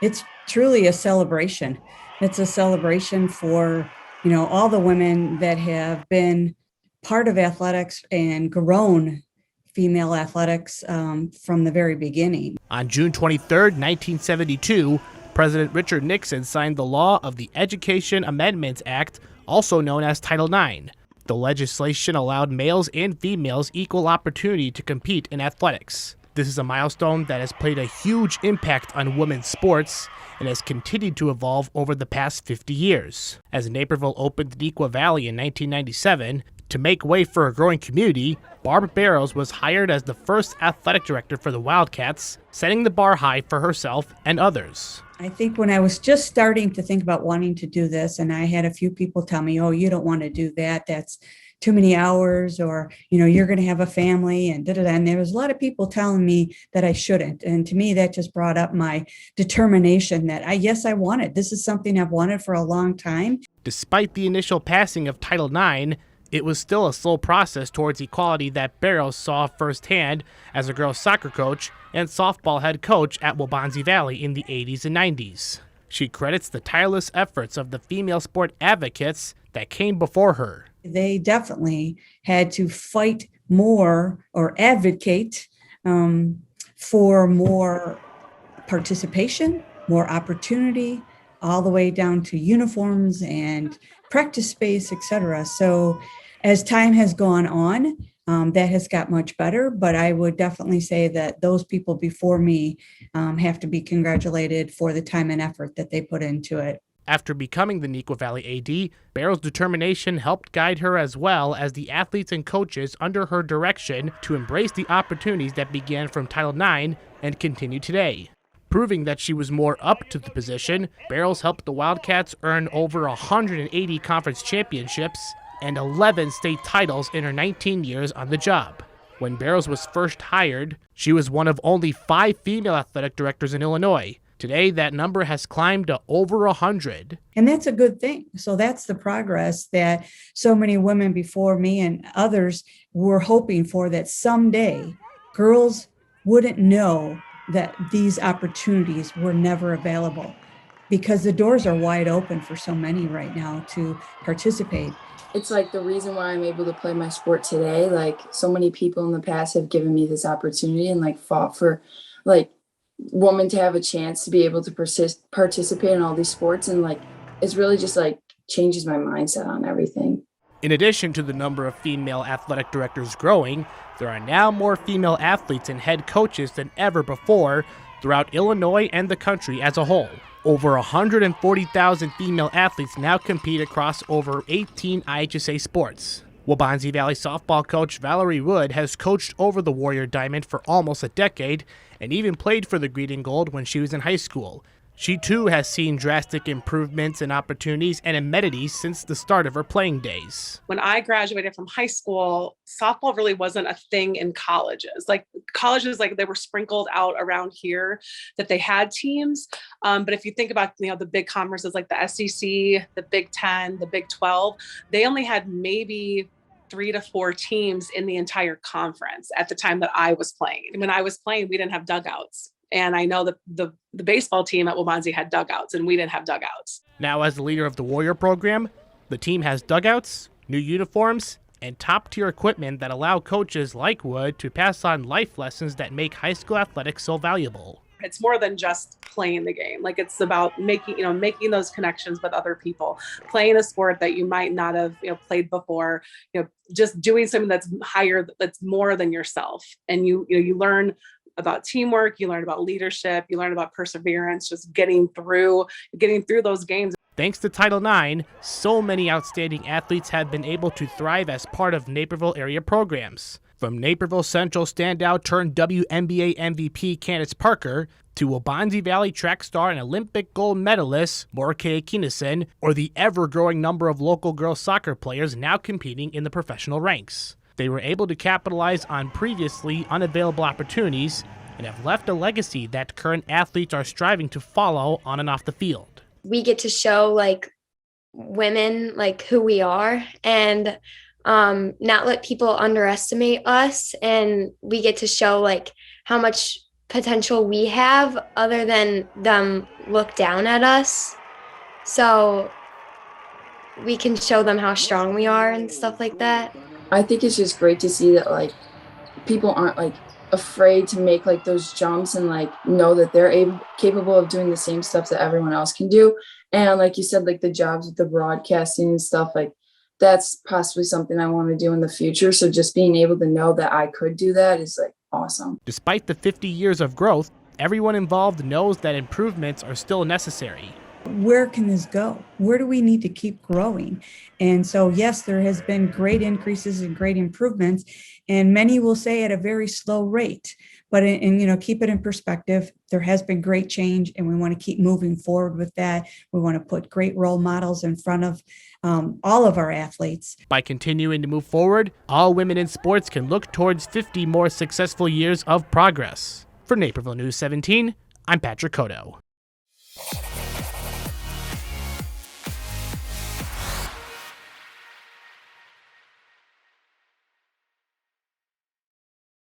It's truly a celebration. It's a celebration for, all the women that have been part of athletics and grown female athletics from the very beginning. On June 23, 1972, President Richard Nixon signed the law of the Education Amendments Act, also known as Title IX. The legislation allowed males and females equal opportunity to compete in athletics. This is a milestone that has played a huge impact on women's sports and has continued to evolve over the past 50 years. As Naperville opened Neuqua Valley in 1997, to make way for a growing community, Barb Barrows was hired as the first athletic director for the Wildcats, setting the bar high for herself and others. I think when I was just starting to think about wanting to do this, and I had a few people tell me, oh, you don't want to do that. That's too many hours, or, you're going to have a family and da-da-da. And there was a lot of people telling me that I shouldn't. And to me, that just brought up my determination that I want it. This is something I've wanted for a long time. Despite the initial passing of Title IX, it was still a slow process towards equality that Barrows saw firsthand as a girls' soccer coach and softball head coach at Waubonsie Valley in the 80s and 90s. She credits the tireless efforts of the female sport advocates that came before her. They definitely had to fight more or advocate for more participation, more opportunity, all the way down to uniforms and practice space, etc. So as time has gone on, that has got much better, but I would definitely say that those people before me have to be congratulated for the time and effort that they put into it. After becoming the Neuqua Valley AD, Barrows' determination helped guide her as well as the athletes and coaches under her direction to embrace the opportunities that began from Title IX and continue today. Proving that she was more up to the position, Barrows helped the Wildcats earn over 180 conference championships and 11 state titles in her 19 years on the job. When Barrows was first hired, she was one of only 5 female athletic directors in Illinois. Today, that number has climbed to over 100. And that's a good thing. So that's the progress that so many women before me and others were hoping for, that someday girls wouldn't know that these opportunities were never available, because the doors are wide open for so many right now to participate. It's like the reason why I'm able to play my sport today. Like, so many people in the past have given me this opportunity and fought for women to have a chance to be able to participate in all these sports. And it's really just changes my mindset on everything. In addition to the number of female athletic directors growing, there are now more female athletes and head coaches than ever before throughout Illinois and the country as a whole. Over 140,000 female athletes now compete across over 18 IHSA sports. Waubonsie Valley softball coach Valerie Wood has coached over the Warrior Diamond for almost a decade and even played for the Green and Gold when she was in high school. She too has seen drastic improvements in opportunities and amenities since the start of her playing days. When I graduated from high school, softball really wasn't a thing in colleges. Colleges, they were sprinkled out around here that they had teams. But if you think about, the big conferences like the SEC, the Big Ten, the Big 12, they only had maybe 3 to 4 teams in the entire conference at the time that I was playing. When I was playing, we didn't have dugouts. And I know that the baseball team at Waubonsie had dugouts, and we didn't have dugouts. Now, as the leader of the Warrior program, the team has dugouts, new uniforms, and top-tier equipment that allow coaches like Wood to pass on life lessons that make high school athletics so valuable. It's more than just playing the game. It's about making those connections with other people, playing a sport that you might not have, played before, just doing something that's higher, that's more than yourself. And you learn about teamwork, you learn about leadership, you learn about perseverance, just getting through those games. Thanks to Title IX, so many outstanding athletes have been able to thrive as part of Naperville area programs. From Naperville Central standout turned WNBA MVP Candace Parker to Waubonsie Valley track star and Olympic gold medalist Morikei Kinnison, or the ever-growing number of local girls soccer players now competing in the professional ranks. They were able to capitalize on previously unavailable opportunities and have left a legacy that current athletes are striving to follow on and off the field. We get to show women who we are, and not let people underestimate us, and we get to show how much potential we have other than them look down at us. So we can show them how strong we are and stuff like that. I think it's just great to see that like people aren't like afraid to make like those jumps and like know that they're capable of doing the same stuff that everyone else can do. And like you said, like the jobs with the broadcasting and stuff, like that's possibly something I want to do in the future. So just being able to know that I could do that is like awesome. Despite the 50 years of growth, everyone involved knows that improvements are still necessary. Where can this go? Where do we need to keep growing? And so, yes, there has been great increases and great improvements, and many will say at a very slow rate. But keep it in perspective. There has been great change, and we want to keep moving forward with that. We want to put great role models in front of all of our athletes. By continuing to move forward, all women in sports can look towards 50 more successful years of progress. For Naperville News 17, I'm Patrick Cotto.